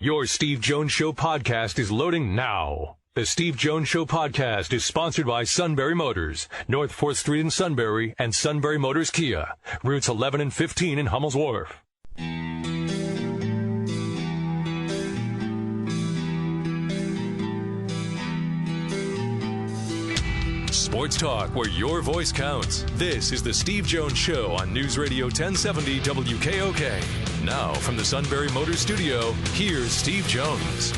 Your Steve Jones Show podcast is loading now. The Steve Jones Show podcast is sponsored by Sunbury Motors, North 4th Street in Sunbury, and Sunbury Motors Kia, routes 11 and 15 in Hummel's Wharf. Sports talk where your voice counts. This is the Steve Jones Show on News Radio 1070 WKOK. Now, from the Sunbury Motors Studio, here's Steve Jones.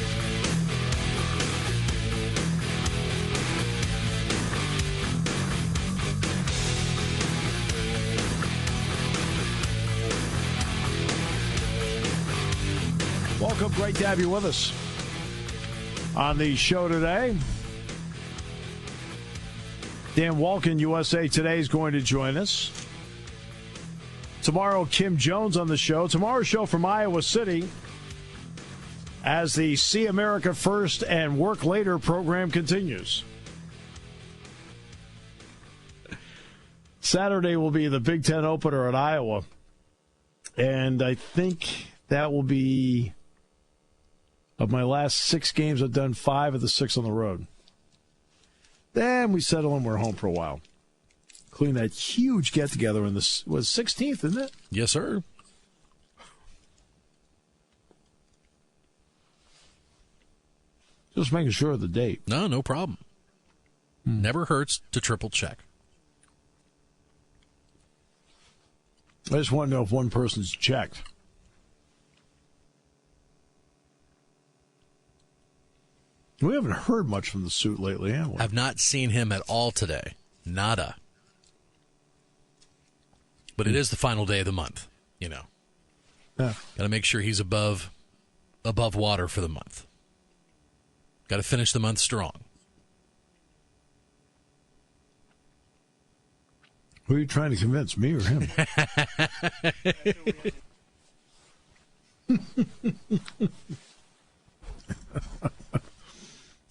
Welcome. Great to have you with us on the show today. Dan Wolken, USA Today, is going to join us. Tomorrow, Kim Jones on the show. Tomorrow's show from Iowa City as the See America First and Work Later program continues. Saturday will be the Big Ten opener in Iowa. And I think that will be, of my last 6 games, I've done 5 of the 6 on the road. Then we settle and we're home for a while. Including that huge get-together on the 16th, isn't it? Yes, sir. Just making sure of the date. No problem. Never hurts to triple check. I just want to know if one person's checked. We haven't heard much from the suit lately, have we? I've not seen him at all today. Nada. But it is the final day of the month, you know. Yeah. Got to make sure he's above water for the month. Got to finish the month strong. Who are you trying to convince, me or him?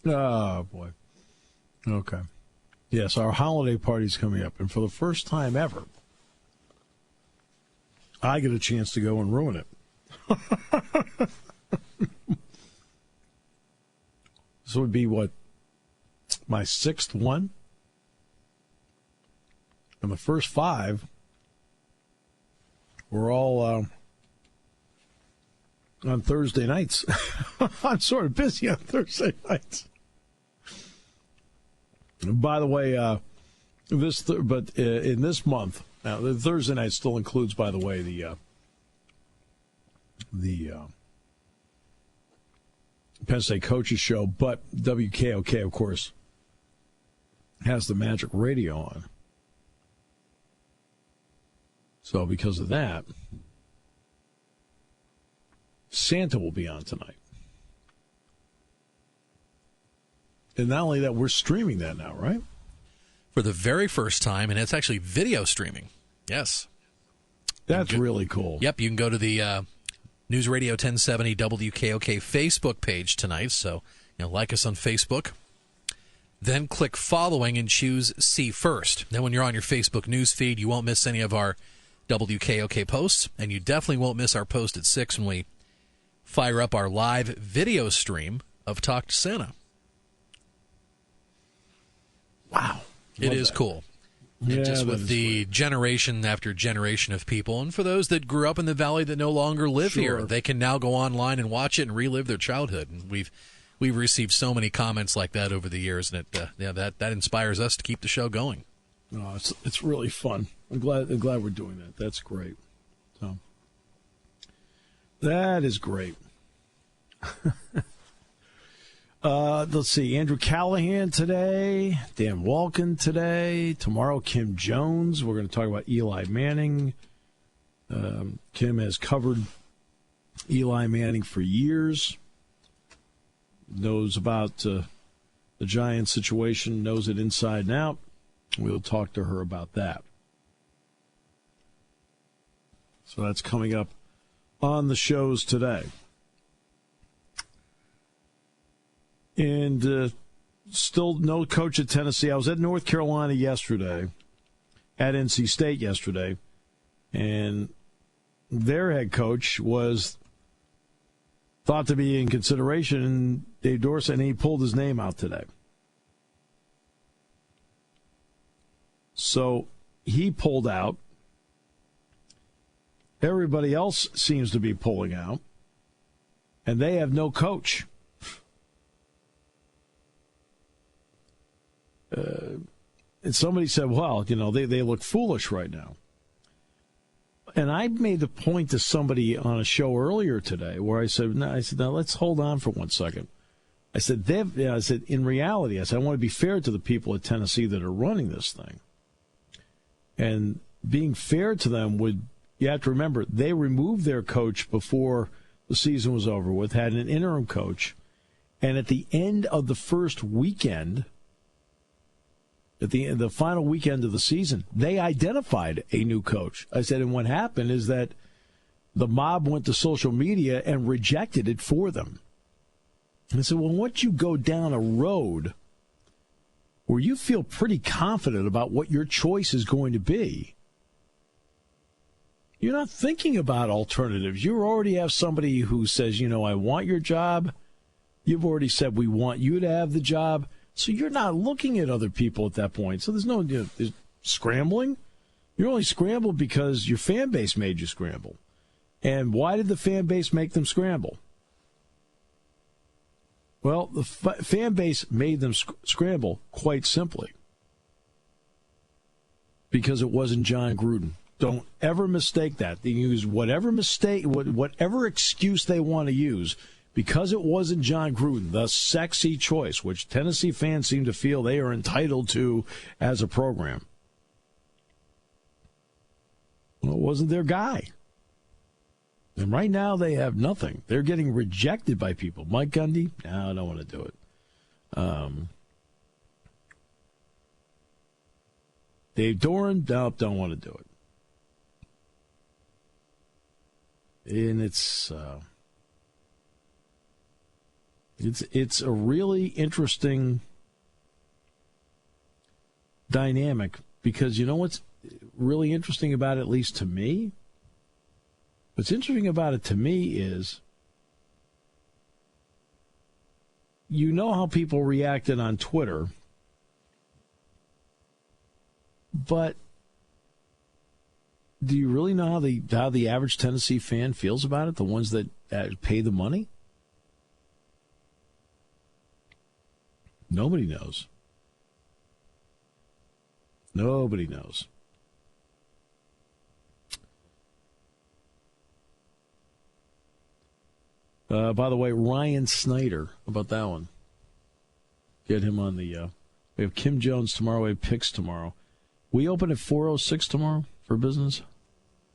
Oh, boy. Okay. Yes, our holiday party's coming up, and for the first time ever, I get a chance to go and ruin it. This would be, what, my 6th one? And the first 5 were all on Thursday nights. I'm sort of busy on Thursday nights. By the way, in this month, now the Thursday night still includes, by the way, the Penn State Coaches Show, but WKOK, of course, has the Magic Radio on. So because of that, Santa will be on tonight. And not only that, we're streaming that now, right? For the very first time, and it's actually video streaming. Yes. That's really cool. Yep, you can go to the News Radio 1070 WKOK Facebook page tonight. So, like us on Facebook. Then click following and choose See First. Then when you're on your Facebook news feed, you won't miss any of our WKOK posts, and you definitely won't miss our post at 6 when we fire up our live video stream of Talk to Santa. Wow. It is cool. Yeah, and just with the great. generation after generation of people, and for those that grew up in the Valley that no longer live here, they can now go online and watch it and relive their childhood. And we've received so many comments like that over the years, and that inspires us to keep the show going. No, it's really fun. I'm glad we're doing that. That's great. So that is great. Let's see. Andrew Callahan today. Dan Wolken today. Tomorrow, Kim Jones. We're going to talk about Eli Manning. Kim has covered Eli Manning for years. Knows about the Giants situation. Knows it inside and out. We'll talk to her about that. So that's coming up on the shows today. And still no coach at Tennessee. I was at North Carolina yesterday, at NC State yesterday, and their head coach was thought to be in consideration, and Dave Dorsey, and he pulled his name out today. So he pulled out. Everybody else seems to be pulling out, and they have no coach. And somebody said, well, they look foolish right now. And I made the point to somebody on a show earlier today where I said, now let's hold on for 1 second. I said, in reality, I want to be fair to the people at Tennessee that are running this thing. And being fair to them you have to remember, they removed their coach before the season was over with, had an interim coach. And at the end of the first weekend, at the final weekend of the season, they identified a new coach. I said, and what happened is that the mob went to social media and rejected it for them. And I said, well, once you go down a road where you feel pretty confident about what your choice is going to be, you're not thinking about alternatives. You already have somebody who says, I want your job. You've already said we want you to have the job. So you're not looking at other people at that point. So there's no there's scrambling. You're only scrambled because your fan base made you scramble. And why did the fan base make them scramble? Well, the fan base made them scramble quite simply because it wasn't John Gruden. Don't ever mistake that. They use whatever excuse they want to use. Because it wasn't John Gruden, the sexy choice, which Tennessee fans seem to feel they are entitled to as a program. Well, it wasn't their guy. And right now they have nothing. They're getting rejected by people. Mike Gundy, no, I don't want to do it. Dave Doran, nope, don't want to do it. And It's a really interesting dynamic because you know what's really interesting about it, at least to me? What's interesting about it to me is how people reacted on Twitter, but do you really know how the average Tennessee fan feels about it, the ones that pay the money? Nobody knows. Nobody knows. By the way, Ryan Snyder, how about that one? Get him on the... we have Kim Jones tomorrow. We have picks tomorrow. We open at 4:06 tomorrow for business?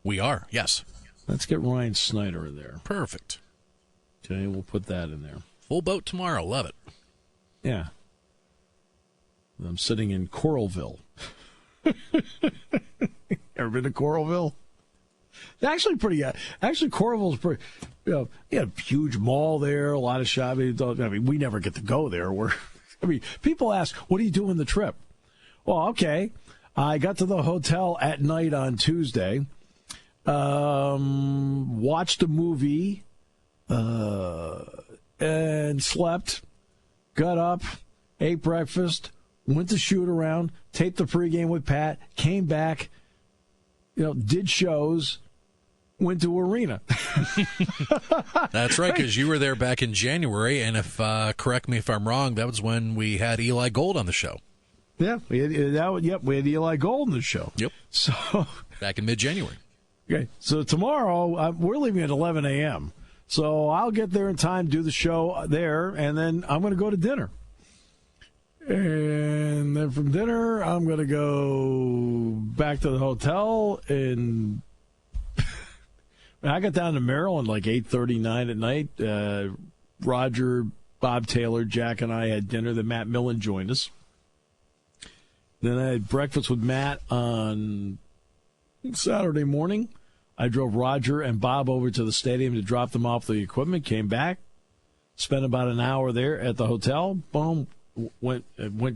We are, yes. Let's get Ryan Snyder in there. Perfect. Okay, we'll put that in there. Full boat tomorrow. Love it. Yeah. I'm sitting in Coralville. Ever been to Coralville? Actually, Coralville's pretty. You had a huge mall there, a lot of shopping. I mean, we never get to go there. People ask, "What are you doing the trip?" Well, okay, I got to the hotel at night on Tuesday, watched a movie, and slept. Got up, ate breakfast. Went to shoot around, taped the pregame with Pat, came back, did shows, went to arena. That's right, because you were there back in January, and if correct me if I'm wrong, that was when we had Eli Gold on the show. Yeah, we had Eli Gold on the show. Yep. So back in mid-January. Okay, so tomorrow we're leaving at 11 a.m. So I'll get there in time, do the show there, and then I'm going to go to dinner. And then from dinner, I'm going to go back to the hotel. And I got down to Maryland like 8:39 at night. Roger, Bob Taylor, Jack, and I had dinner. Then Matt Millen joined us. Then I had breakfast with Matt on Saturday morning. I drove Roger and Bob over to the stadium to drop them off the equipment, came back, spent about an hour there at the hotel, boom, went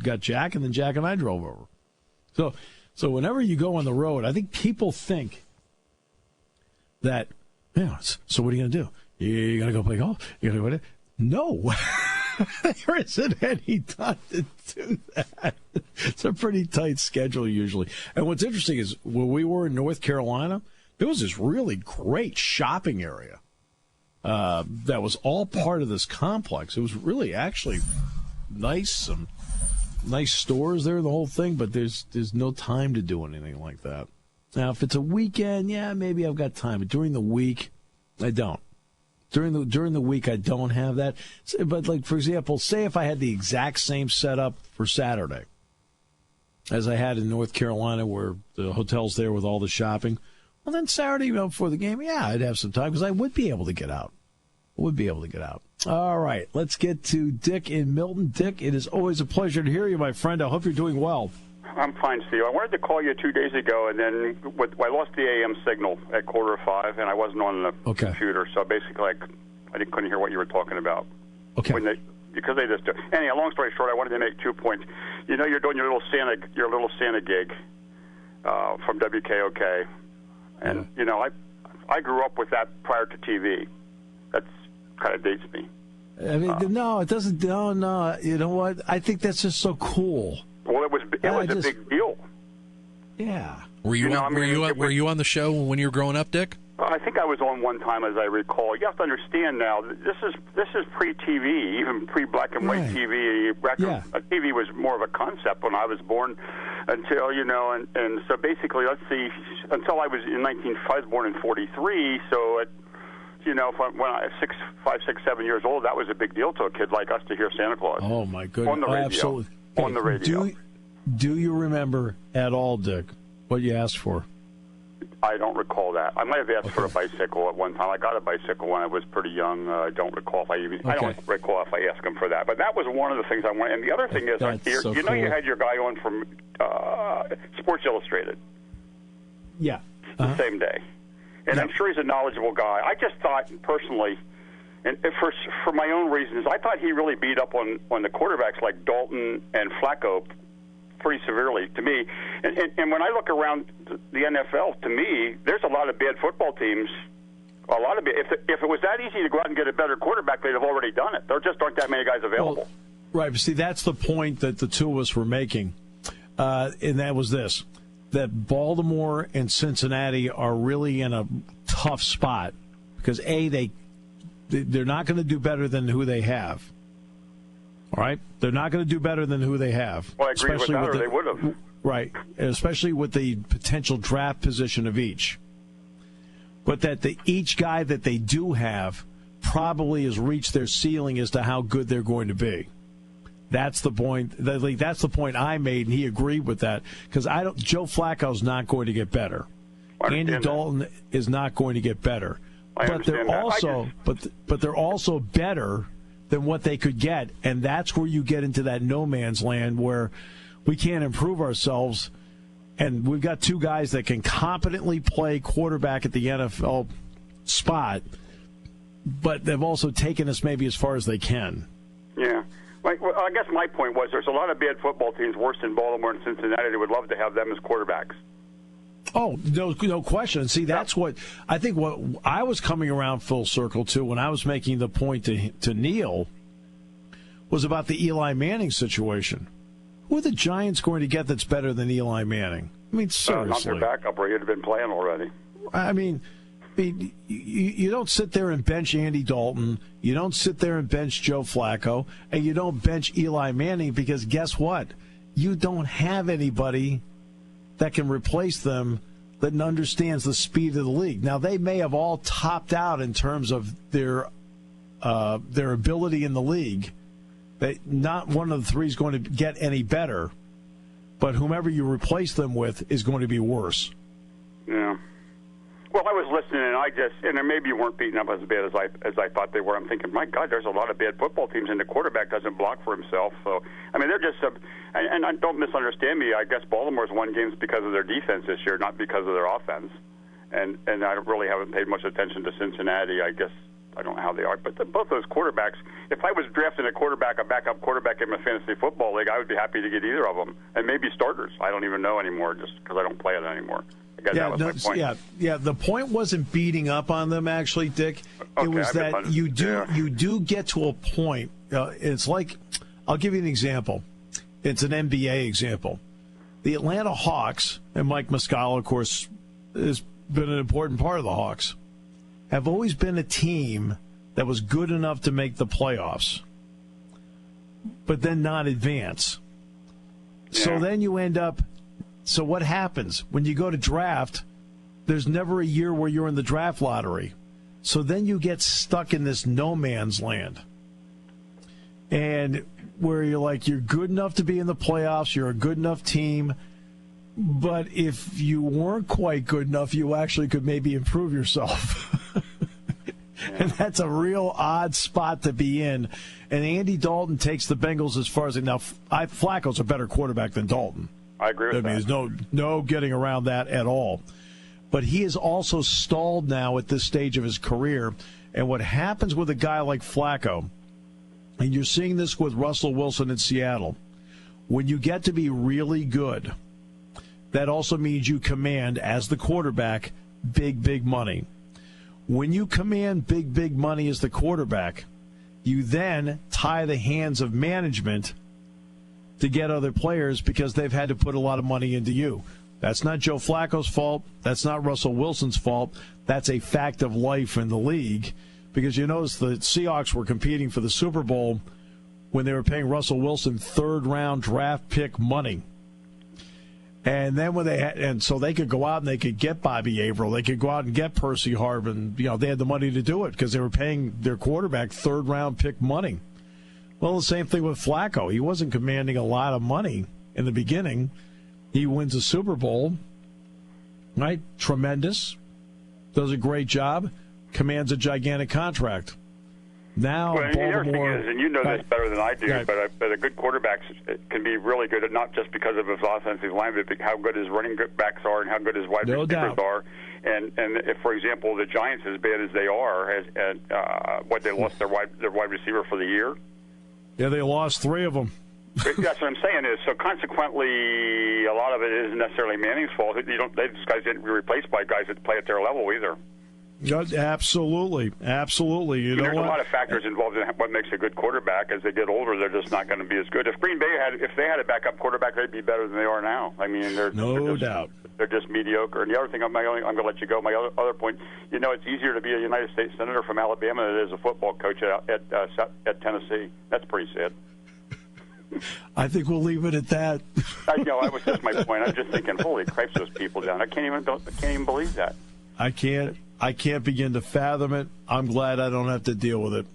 got Jack, and then Jack and I drove over. So whenever you go on the road, I think people think that, so what are you going to do? You going to go play golf? You going to go? No. There isn't any time to do that. It's a pretty tight schedule usually. And what's interesting is when we were in North Carolina, there was this really great shopping area that was all part of this complex. It was really actually nice, some nice stores there, the whole thing, but there's no time to do anything like that. Now, if it's a weekend, yeah, maybe I've got time. But during the week, I don't. During the week, I don't have that. But, like, for example, say if I had the exact same setup for Saturday as I had in North Carolina where the hotel's there with all the shopping, well, then Saturday, before the game, yeah, I'd have some time because I would be able to get out. All right, let's get to Dick in Milton. Dick, it is always a pleasure to hear you, my friend. I hope you're doing well. I'm fine, Steve. I wanted to call you 2 days ago, and then I lost the AM signal at 4:45, and I wasn't on the computer, so basically I couldn't hear what you were talking about. Okay. Because they just do. Anyhow, long story short, I wanted to make 2 points. You know, you're doing your little Santa gig from WKOK, and you know, I grew up with that prior to TV. That's kind of dates me. I mean, no, it doesn't. No. You know what? I think that's just so cool. Well, it was a big deal. Yeah. Were you on the show when you were growing up, Dick? I think I was on one time, as I recall. You have to understand now, this is pre-TV, even pre-black and white TV. TV was more of a concept when I was born, until and so basically, let's see, until I was I was born in 1943. So when I was 5, 6, 7 years old, that was a big deal to a kid like us to hear Santa Claus. Oh my goodness! On the radio. Absolutely. On the radio. Do you remember at all, Dick, what you asked for? I don't recall that. I might have asked for a bicycle at one time. I got a bicycle when I was pretty young. I don't recall if I asked him for that. But that was one of the things I wanted. And the other thing is, you had your guy on from Sports Illustrated. Yeah. The same day. And I'm sure he's a knowledgeable guy. I just thought, personally, and for my own reasons, I thought he really beat up on the quarterbacks like Dalton and Flacco pretty severely to me. And when I look around the NFL, to me, there's a lot of bad football teams. If it was that easy to go out and get a better quarterback, they'd have already done it. There just aren't that many guys available. Well, right, but see, that's the point that the two of us were making, and that was this, that Baltimore and Cincinnati are really in a tough spot because, A, they're not going to do better than who they have. All right? They're not going to do better than who they have. Well, I agree with that, or they would have. Right, especially with the potential draft position of each. But that each guy that they do have probably has reached their ceiling as to how good they're going to be. That's the point. That's the point I made, and he agreed with that. Because Joe Flacco's not going to get better. Andy Dalton is not going to get better. But they're also better than what they could get, and that's where you get into that no man's land where we can't improve ourselves. And we've got two guys that can competently play quarterback at the NFL spot, but they've also taken us maybe as far as they can. Yeah. Well, I guess my point was there's a lot of bad football teams worse than Baltimore and Cincinnati that would love to have them as quarterbacks. Oh, no question. See, that's what I think what I was coming around full circle to when I was making the point to Neil was about the Eli Manning situation. Who are the Giants going to get that's better than Eli Manning? I mean, seriously. Not their backup, or he'd have been playing already. I mean, you don't sit there and bench Andy Dalton. You don't sit there and bench Joe Flacco. And you don't bench Eli Manning because guess what? You don't have anybody that can replace them that understands the speed of the league. Now, they may have all topped out in terms of their ability in the league. Not one of the three is going to get any better, but whomever you replace them with is going to be worse. Yeah. Well, I was listening, and maybe you weren't beaten up as bad as I thought they were. I'm thinking, my God, there's a lot of bad football teams, and the quarterback doesn't block for himself. So, I mean, they're just and don't misunderstand me. I guess Baltimore's won games because of their defense this year, not because of their offense. And I really haven't paid much attention to Cincinnati. I guess I don't know how they are, but both those quarterbacks. If I was drafting a backup quarterback in my fantasy football league, I would be happy to get either of them, and maybe starters. I don't even know anymore, just because I don't play it anymore. I guess that was my point. Yeah. The point wasn't beating up on them, actually, Dick. Okay, it was that you do get to a point. It's like, I'll give you an example. It's an NBA example. The Atlanta Hawks, and Mike Muscala, of course, has been an important part of the Hawks, have always been a team that was good enough to make the playoffs, but then not advance. Yeah. So then you end up, so what happens? When you go to draft, there's never a year where you're in the draft lottery. So then you get stuck in this no man's land. And where you're like, you're good enough to be in the playoffs, you're a good enough team, but if you weren't quite good enough, you actually could maybe improve yourself. And that's a real odd spot to be in. And Andy Dalton takes the Bengals as far as now. Flacco's a better quarterback than Dalton. I agree with that. There's no getting around that at all. But he is also stalled now at this stage of his career. And what happens with a guy like Flacco, and you're seeing this with Russell Wilson in Seattle, when you get to be really good, that also means you command, as the quarterback, big money. When you command big money as the quarterback, you then tie the hands of management to get other players because they've had to put a lot of money into you. That's not Joe Flacco's fault. That's not Russell Wilson's fault. That's a fact of life in the league, because you notice the Seahawks were competing for the Super Bowl when they were paying Russell Wilson third-round draft pick money. And then when and so they could go out and they could get Bobby Averill, they could go out and get Percy Harvin. They had the money to do it because they were paying their quarterback third-round pick money. Well, the same thing with Flacco. He wasn't commanding a lot of money in the beginning. He wins a Super Bowl, right? Tremendous. Does a great job. Commands a gigantic contract. Now, well, Baltimore, the other thing is, and you know this better than I do, right. but a good quarterback can be really good, not just because of his offensive line, but how good his running backs are and how good his wide receivers are. And if, for example, the Giants, as bad as they are, they lost their wide receiver for the year. Yeah, they lost 3 of them. That's what I'm saying is, so consequently, a lot of it isn't necessarily Manning's fault. These guys didn't be replaced by guys that play at their level either. Absolutely. There's a lot of factors involved in what makes a good quarterback. As they get older, they're just not going to be as good. If Green Bay had a backup quarterback, they'd be better than they are now. I mean, they're just mediocre. And the other thing, I'm going to let you go. My other point, it's easier to be a United States Senator from Alabama than it is a football coach at Tennessee. That's pretty sad. I think we'll leave it at that. I know. That was just my point. I'm just thinking, holy crap, those people down. I can't even believe that. I can't begin to fathom it. I'm glad I don't have to deal with it.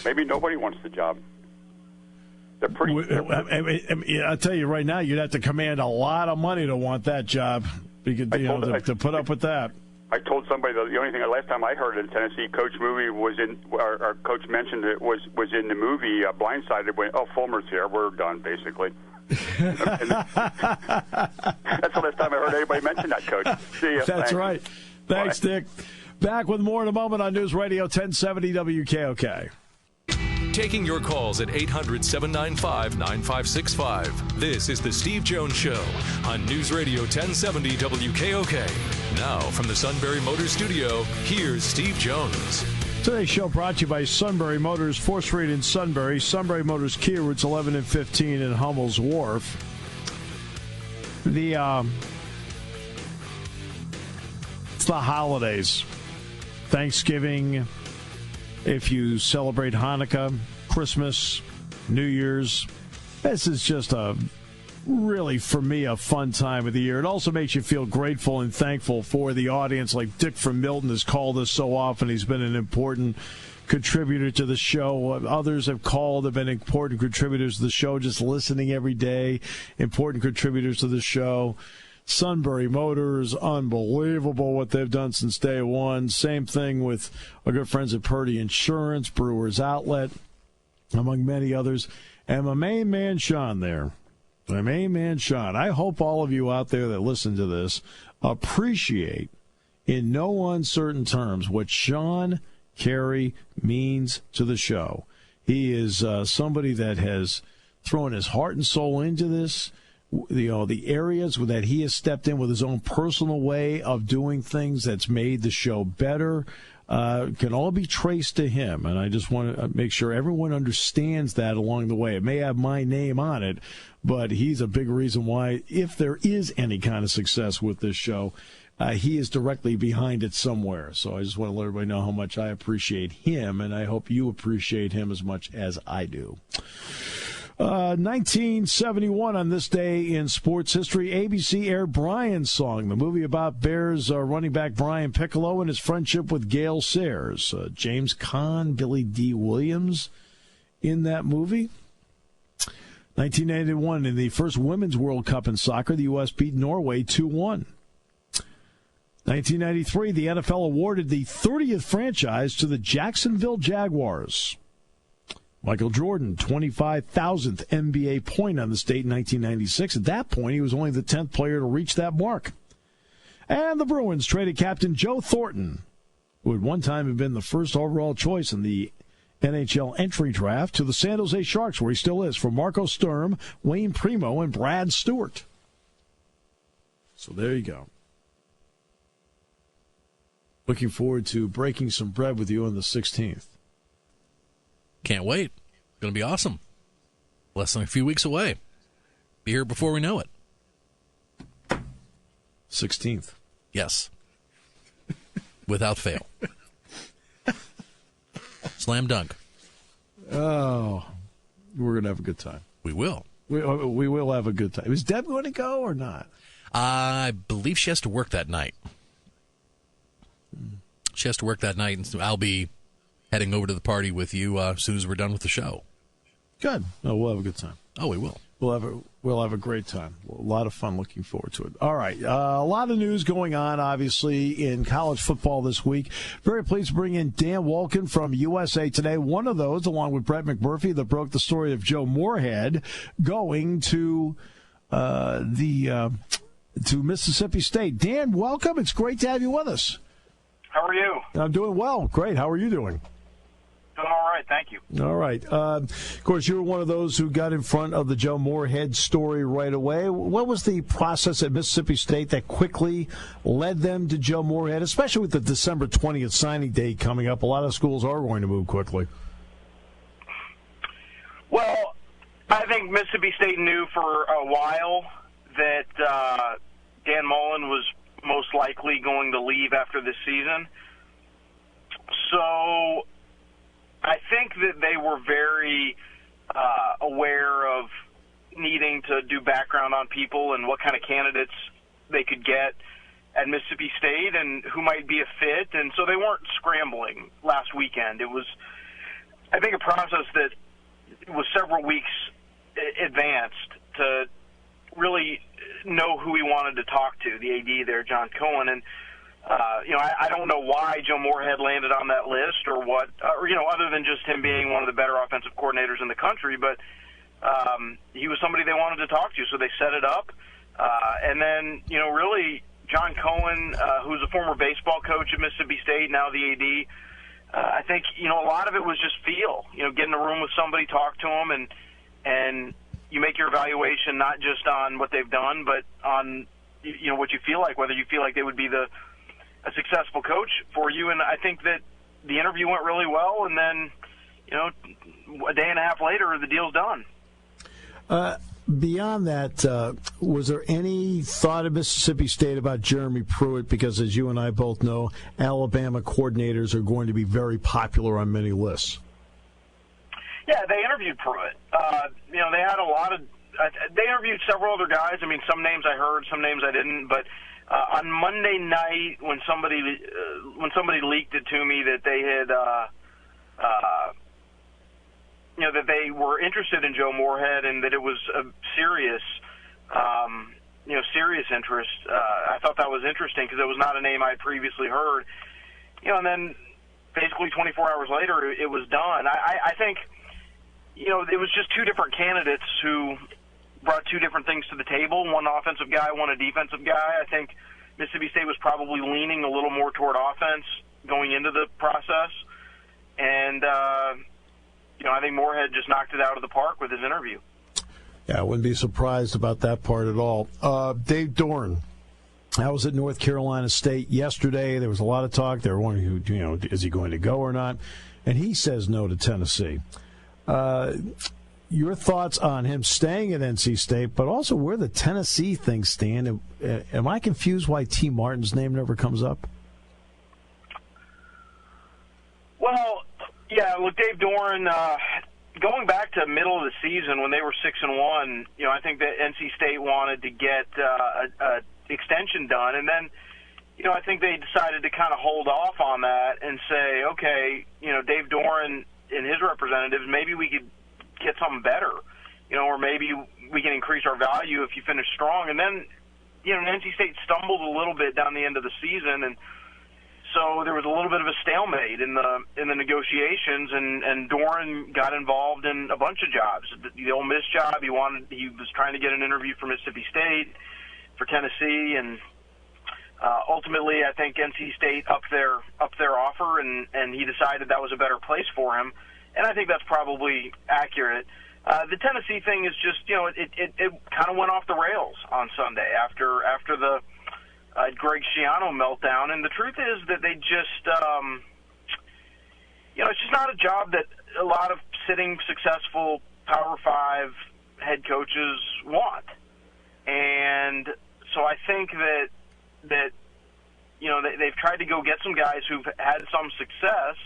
Maybe nobody wants the job. They're pretty. I'll tell you right now, you'd have to command a lot of money to want that job. To put up with that. I told somebody the only thing last time I heard in Tennessee, Coach movie was in. Our coach mentioned it was in the movie Blindsided. When Fulmer's here, we're done basically. That's the last time I heard anybody mention that, Coach. See ya. That's right. Thanks, Bye. Dick. Back with more in a moment on News Radio 1070 WKOK. Taking your calls at 800-795-9565. This is the Steve Jones Show on News Radio 1070 WKOK. Now, from the Sunbury Motors Studio, here's Steve Jones. Today's show brought to you by Sunbury Motors, 4th Street in Sunbury. Sunbury Motors Kia, routes 11 and 15 in Hummel's Wharf. It's the holidays. Thanksgiving, if you celebrate Hanukkah, Christmas, New Year's. This is just really, for me, a fun time of the year. It also makes you feel grateful and thankful for the audience. Like Dick from Milton has called us so often. He's been an important contributor to the show. Others have called, have been important contributors to the show, just listening every day, important contributors to the show. Sunbury Motors, unbelievable what they've done since day one. Same thing with our good friends at Purdy Insurance, Brewers Outlet, among many others. And my main man, Sean, there. My main man, Sean. I hope all of you out there that listen to this appreciate, in no uncertain terms, what Sean Carey means to the show. He is somebody that has thrown his heart and soul into this. the areas that he has stepped in with his own personal way of doing things that's made the show better can all be traced to him. And I just want to make sure everyone understands that along the way. It may have my name on it, but he's a big reason why, if there is any kind of success with this show, he is directly behind it somewhere. So I just want to let everybody know how much I appreciate him, and I hope you appreciate him as much as I do. 1971, on this day in sports history, ABC aired Brian's Song, the movie about Bears running back Brian Piccolo and his friendship with Gale Sayers. James Caan, Billy D. Williams in that movie. 1981, in the first Women's World Cup in soccer, the U.S. beat Norway 2-1. 1993, the NFL awarded the 30th franchise to the Jacksonville Jaguars. Michael Jordan, 25,000th NBA point on this date in 1996. At that point, he was only the 10th player to reach that mark. And the Bruins traded captain Joe Thornton, who at one time had been the first overall choice in the NHL entry draft, to the San Jose Sharks, where he still is, for Marco Sturm, Wayne Primo, and Brad Stewart. So there you go. Looking forward to breaking some bread with you on the 16th. Can't wait. It's going to be awesome. Less than a few weeks away. Be here before we know it. 16th. Yes. Without fail. Slam dunk. Oh, we're going to have a good time. We will. We will have a good time. Is Deb going to go or not? I believe she has to work that night. She has to work that night, and so I'll be heading over to the party with you as soon as we're done with the show. Good. Oh, we'll have a good time. Oh, we will. We'll have a great time. A lot of fun. Looking forward to it. All right. A lot of news going on, obviously, in college football this week. Very pleased to bring in Dan Wolken from USA Today. One of those, along with Brett McMurphy, that broke the story of Joe Moorhead going to to Mississippi State. Dan, welcome. It's great to have you with us. How are you? I'm doing well. Great. How are you doing? Doing all right, thank you. All right. Of course, you were one of those who got in front of the Joe Moorhead story right away. What was the process at Mississippi State that quickly led them to Joe Moorhead, especially with the December 20th signing date coming up? A lot of schools are going to move quickly. Well, I think Mississippi State knew for a while that Dan Mullen was most likely going to leave after this season. So I think that they were very aware of needing to do background on people and what kind of candidates they could get at Mississippi State and who might be a fit. And so they weren't scrambling last weekend. It was, I think, a process that was several weeks advanced to really know who he wanted to talk to, the AD there, John Cohen. And I don't know why Joe Moorhead landed on that list or what, other than just him being one of the better offensive coordinators in the country. But he was somebody they wanted to talk to, so they set it up. And then, really, John Cohen, who's a former baseball coach at Mississippi State, now the AD, I think, a lot of it was just feel. Get in a room with somebody, talk to them, and you make your evaluation not just on what they've done, but on, what you feel like, whether you feel like they would be a successful coach for you. And I think that the interview went really well, and then, a day and a half later, the deal's done. Beyond that, was there any thought of Mississippi State about Jeremy Pruitt? Because as you and I both know, Alabama coordinators are going to be very popular on many lists. Yeah, they interviewed Pruitt. They had a lot of they interviewed several other guys. I mean, some names I heard, some names I didn't. But on Monday night, when somebody leaked it to me that they had, that they were interested in Joe Moorhead and that it was a serious interest. I thought that was interesting because it was not a name I had previously heard. And then basically 24 hours later, it was done. I think. It was just two different candidates who brought two different things to the table, one offensive guy, one a defensive guy. I think Mississippi State was probably leaning a little more toward offense going into the process. And, I think Moorhead just knocked it out of the park with his interview. Yeah, I wouldn't be surprised about that part at all. Dave Dorn, I was at North Carolina State yesterday. There was a lot of talk. They were wondering, is he going to go or not? And he says no to Tennessee. Your thoughts on him staying at NC State, but also where the Tennessee things stand? Am I confused why T. Martin's name never comes up? Well, yeah, look, Dave Dorn, going back to middle of the season when they were 6-1, I think that NC State wanted to get a extension done, and then, I think they decided to kind of hold off on that and say, okay, Dave Dorn and his representatives, maybe we could get something better, or maybe we can increase our value if you finish strong. And then, NC State stumbled a little bit down the end of the season, and so there was a little bit of a stalemate in the negotiations, and Dorn got involved in a bunch of jobs. The Ole Miss job, he was trying to get an interview for Mississippi State, for Tennessee, and ultimately I think NC State upped their offer, and he decided that was a better place for him. And I think that's probably accurate. The Tennessee thing is just, it kind of went off the rails on Sunday after the Greg Schiano meltdown. And the truth is that they just, it's just not a job that a lot of sitting successful Power 5 head coaches want. And so I think that they've tried to go get some guys who've had some success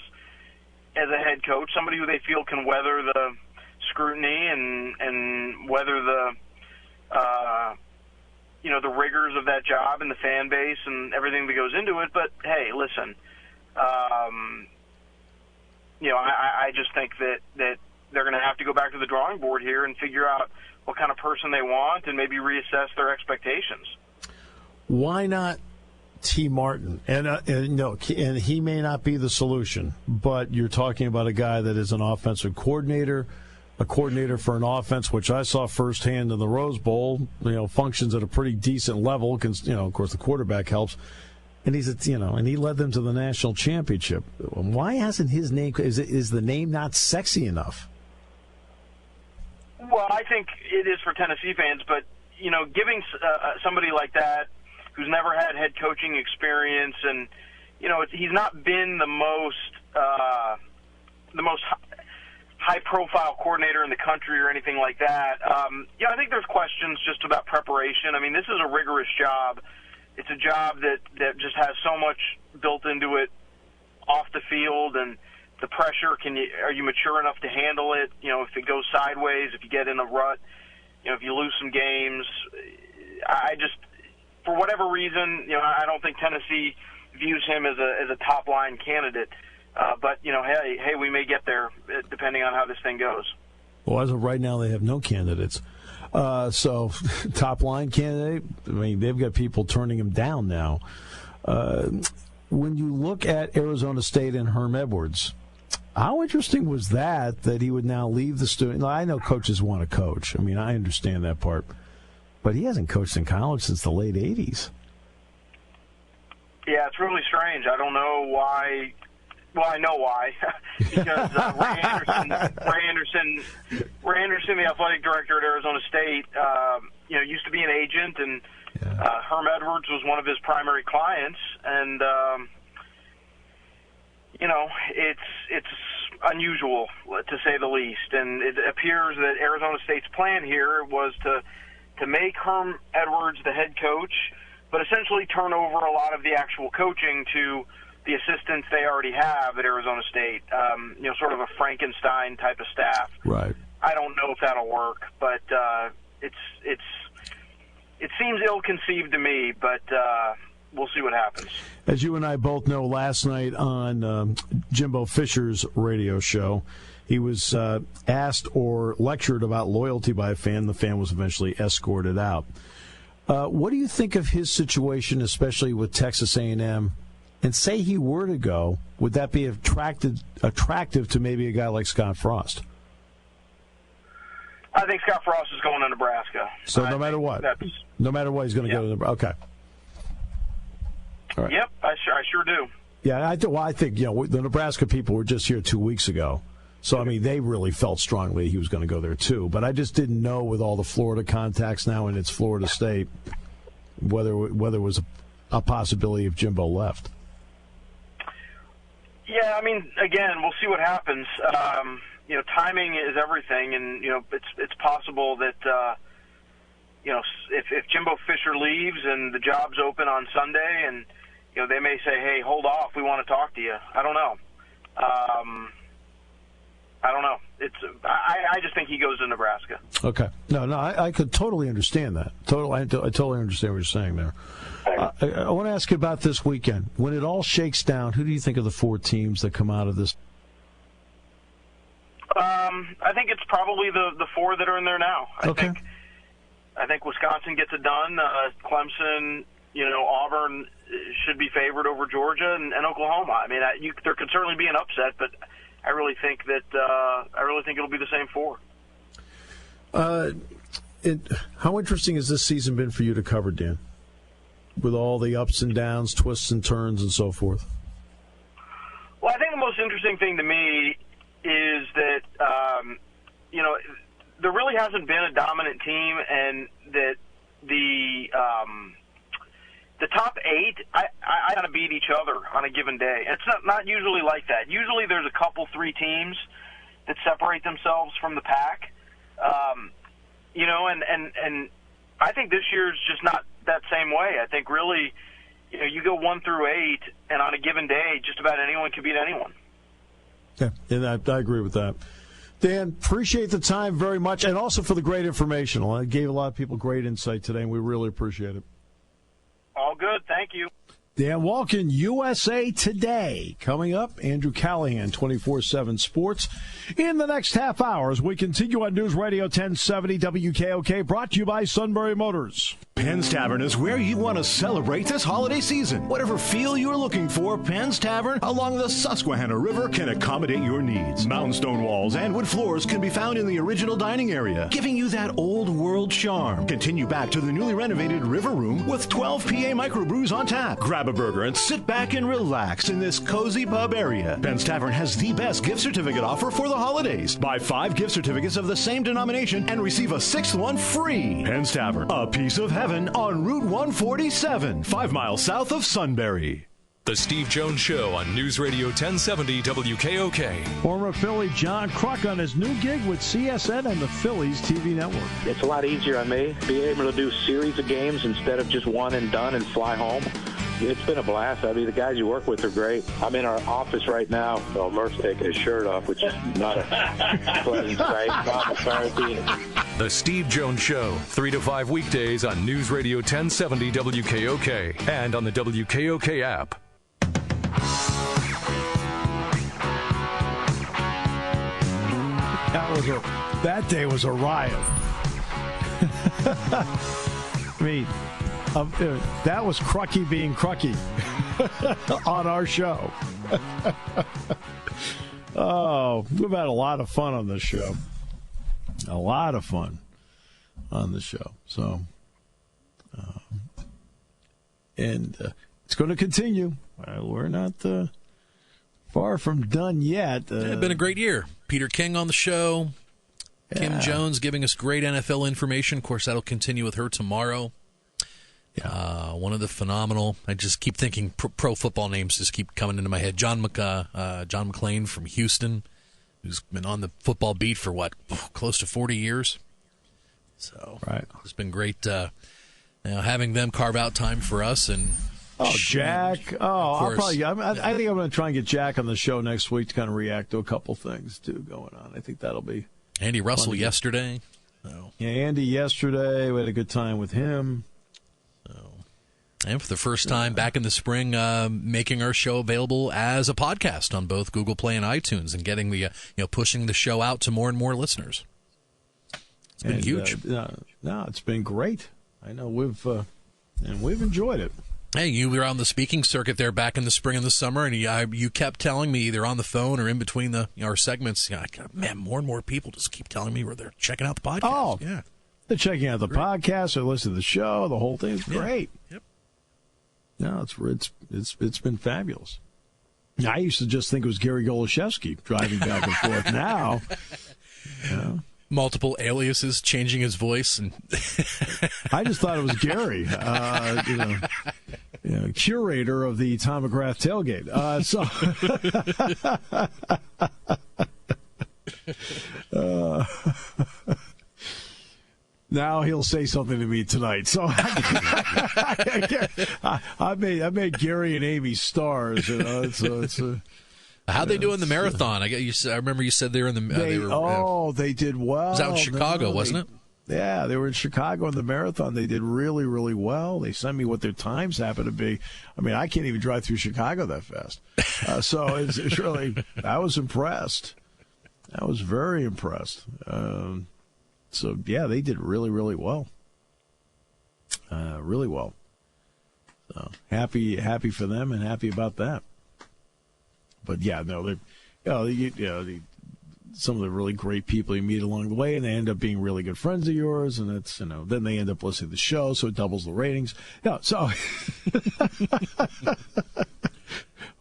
as a head coach, somebody who they feel can weather the scrutiny and weather the the rigors of that job and the fan base and everything that goes into it. But hey, listen, I just think that they're going to have to go back to the drawing board here and figure out what kind of person they want and maybe reassess their expectations. Why not T. Martin? And he may not be the solution, but you're talking about a guy that is an offensive coordinator, a coordinator for an offense, which I saw firsthand in the Rose Bowl, functions at a pretty decent level. Of course, the quarterback helps. And and he led them to the national championship. Why hasn't his name? Is the name not sexy enough? Well, I think it is for Tennessee fans, but giving somebody like that who's never had head coaching experience, and he's not been the most high-profile coordinator in the country or anything like that. I think there's questions just about preparation. I mean, this is a rigorous job. It's a job that just has so much built into it off the field, and the pressure. Are you mature enough to handle it? If it goes sideways, if you get in a rut, if you lose some games. For whatever reason, I don't think Tennessee views him as a top-line candidate. But hey, we may get there depending on how this thing goes. Well, as of right now, they have no candidates. So, top-line candidate, I mean, they've got people turning him down now. When you look at Arizona State and Herm Edwards, how interesting was that he would now leave the student? I know coaches want to coach. I mean, I understand that part. But he hasn't coached in college since the late 80s. Yeah, it's really strange. I don't know why. Well, I know why. Because Ray Anderson, the athletic director at Arizona State, used to be an agent, and Herm Edwards was one of his primary clients, and it's unusual, to say the least. And it appears that Arizona State's plan here was to make Herm Edwards the head coach, but essentially turn over a lot of the actual coaching to the assistants they already have at Arizona State, sort of a Frankenstein type of staff. Right. I don't know if that'll work, but it seems ill-conceived to me, but we'll see what happens. As you and I both know, last night on Jimbo Fisher's radio show, he was asked or lectured about loyalty by a fan. The fan was eventually escorted out. What do you think of his situation, especially with Texas A&M? And say he were to go, would that be attractive to maybe a guy like Scott Frost? I think Scott Frost is going to Nebraska. So no matter what, he's going to go to Nebraska. Okay. All right. Yep, I sure do. Yeah, I think the Nebraska people were just here 2 weeks ago, So, I mean, they really felt strongly he was going to go there, too. But I just didn't know, with all the Florida contacts now and it's Florida State, whether it was a possibility if Jimbo left. Yeah, I mean, again, we'll see what happens. Timing is everything, and it's possible that if Jimbo Fisher leaves and the job's open on Sunday, and they may say, "Hey, hold off, we want to talk to you." I don't know. I don't know. I just think he goes to Nebraska. Okay. No, I could totally understand that. I totally understand what you're saying there. I want to ask you about this weekend. When it all shakes down, who do you think are the 4 teams that come out of this? I think it's probably the 4 that are in there now. I think Wisconsin gets it done. Clemson, Auburn should be favored over Georgia and Oklahoma. I mean, there could certainly be an upset, but I really think it'll be the same 4. How interesting has this season been for you to cover, Dan? With all the ups and downs, twists and turns, and so forth. Well, I think the most interesting thing to me is that there really hasn't been a dominant team, and that the top 8 I kind of beat each other on a given day. And it's not usually like that. Usually there's a couple 3 teams that separate themselves from the pack. And I think this year's just not that same way. I think really, you go 1 through 8, and on a given day, just about anyone can beat anyone. Yeah, and I agree with that. Dan, appreciate the time very much, and also for the great information. It gave a lot of people great insight today, and we really appreciate it. All good. Thank you. Dan Wolken, USA Today. Coming up, Andrew Callahan, 24/7 Sports. In the next half hour, as we continue on News Radio 1070 WKOK, brought to you by Sunbury Motors. Penn's Tavern is where you want to celebrate this holiday season. Whatever feel you're looking for, Penn's Tavern along the Susquehanna River can accommodate your needs. Mountain stone walls and wood floors can be found in the original dining area, giving you that old world charm. Continue back to the newly renovated River Room with 12 PA microbrews on tap. Grab a burger and sit back and relax in this cozy pub area. Penn's Tavern has the best gift certificate offer for the holidays. Buy 5 gift certificates of the same denomination and receive a 6th one free. Penn's Tavern, a piece of heaven on Route 147, 5 miles south of Sunbury. The Steve Jones Show on News Radio 1070 WKOK. Former Philly John Kruk on his new gig with CSN and the Phillies TV network. It's a lot easier on me, being able to do series of games instead of just one and done and fly home. It's been a blast. I mean, the guys you work with are great. I'm in our office right now. Well, Murph's taking his shirt off, which is not a pleasant sight. The Steve Jones Show, 3 to 5 weekdays on News Radio 1070 WKOK and on the WKOK app. That day was a riot. I mean, that was Crucky being Crucky on our show. Oh, we've had a lot of fun on this show. A lot of fun on the show. So, it's going to continue. We're not far from done yet. It's been a great year. Peter King on the show. Kim Jones giving us great NFL information. Of course, that'll continue with her tomorrow. One of the phenomenal, I just keep thinking pro football names just keep coming into my head. John McClain from Houston, who's been on the football beat for close to 40 years. So it's been great having them carve out time for us. And Jack. I think I'm going to try and get Jack on the show next week to kind of react to a couple things too going on. I think that'll be Andy Russell yesterday. So. Yeah, Andy yesterday. We had a good time with him. And for the first time back in the spring, making our show available as a podcast on both Google Play and iTunes, and getting the pushing the show out to more and more listeners. It's been huge. It's been great. I know we've enjoyed it. Hey, you were on the speaking circuit there back in the spring and the summer, and you kept telling me either on the phone or in between our segments. Man, more and more people just keep telling me where they're checking out the podcast. Oh, yeah, they're checking out the podcast or listening to the show. The whole thing is great. Yep. No, it's been fabulous. I used to just think it was Gary Goloszewski driving back and forth. Now, multiple aliases, changing his voice, and I just thought it was Gary, curator of the Tom McGrath tailgate. Now he'll say something to me tonight. So I made Gary and Amy stars. How'd they do in the marathon? I remember you said they were in the. They did well. It was out in Chicago, wasn't it? Yeah, they were in Chicago in the marathon. They did really, really well. They sent me what their times happen to be. I mean, I can't even drive through Chicago that fast. So it's really. I was impressed. I was very impressed. So, yeah, they did really, really well. Really well. So, happy for them and happy about that. But, yeah, no, some of the really great people you meet along the way, and they end up being really good friends of yours, and it's, then they end up listening to the show, so it doubles the ratings. No, so.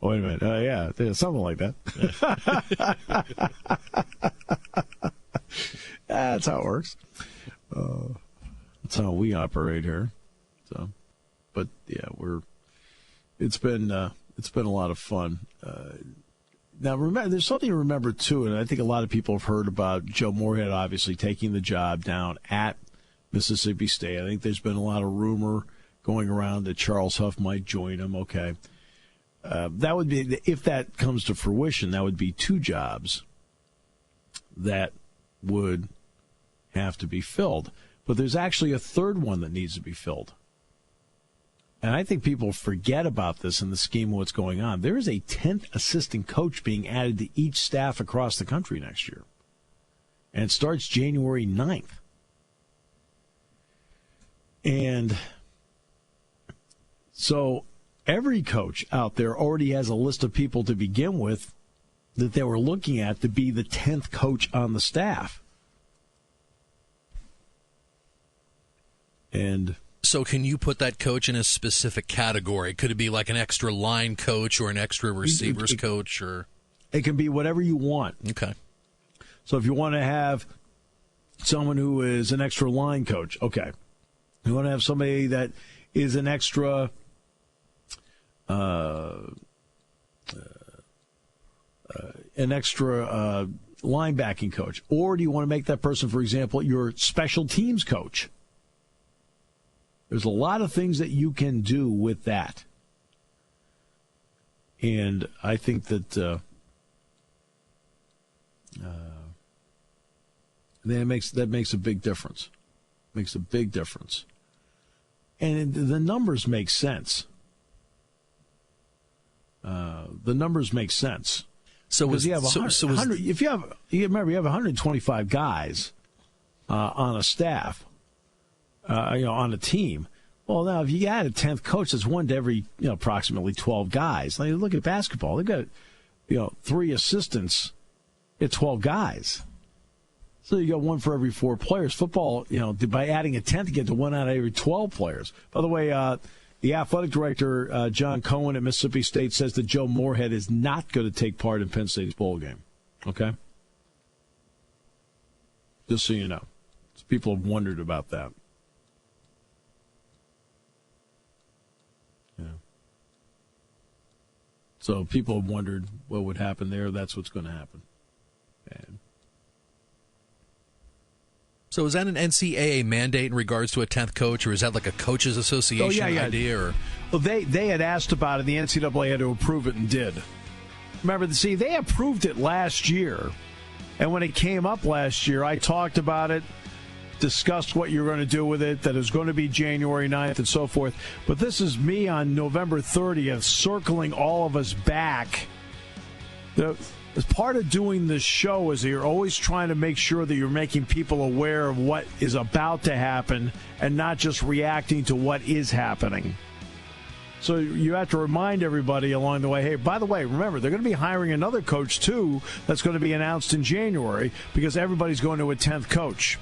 Wait a minute. Yeah, something like that. That's how it works. That's how we operate here. So, but yeah, it's been a lot of fun. Now, remember, there's something to remember too, and I think a lot of people have heard about Joe Moorhead obviously taking the job down at Mississippi State. I think there's been a lot of rumor going around that Charles Huff might join him. Okay, that would be, if that comes to fruition, that would be 2 jobs that would have to be filled. But there's actually a third one that needs to be filled. And I think people forget about this in the scheme of what's going on. There is a 10th assistant coach being added to each staff across the country next year. And it starts January 9th. And so every coach out there already has a list of people to begin with that they were looking at to be the 10th coach on the staff. And so can you put that coach in a specific category? Could it be like an extra line coach or an extra receivers coach? Or it can be whatever you want. Okay. So if you want to have someone who is an extra line coach, okay. You want to have somebody that is an extra linebacking coach, or do you want to make that person, for example, your special teams coach? There's a lot of things that you can do with that. And I think that that makes a big difference. Makes a big difference. And the numbers make sense. The numbers make sense. So you have 100, if you have 125 guys on a staff, on a team. Well, now if you add a 10th coach, that's one to every approximately 12 guys. Now you look at basketball; they've got 3 assistants at 12 guys. So you got one for every 4 players. Football, by adding a 10th, you get to 1 out of every 12 players. By the way, the athletic director, John Cohen at Mississippi State, says that Joe Moorhead is not going to take part in Penn State's bowl game. Okay? Just so you know. People have wondered about that. Yeah. So people have wondered what would happen there. That's what's going to happen. And so is that an NCAA mandate in regards to a 10th coach, or is that like a coaches association idea? Or well, they had asked about it. The NCAA had to approve it and did. Remember, they approved it last year, and when it came up last year, I talked about it, discussed what you're going to do with it, that it was going to be January 9th and so forth. But this is me on November 30th circling all of us back. As part of doing this show is that you're always trying to make sure that you're making people aware of what is about to happen and not just reacting to what is happening. So you have to remind everybody along the way, hey, by the way, remember, they're going to be hiring another coach, too, that's going to be announced in January because everybody's going to a 10th coach.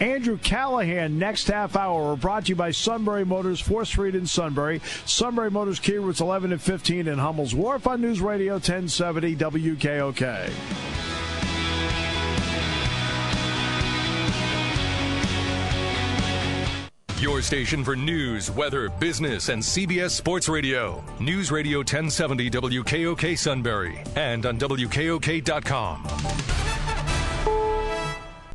Andrew Callahan next half hour. We're brought to you by Sunbury Motors, 4th Street in Sunbury. Sunbury Motors, Kia routes 11 and 15 in Hummel's Wharf on News Radio 1070 WKOK. Your station for news, weather, business, and CBS Sports Radio. News Radio 1070 WKOK Sunbury and on WKOK.com.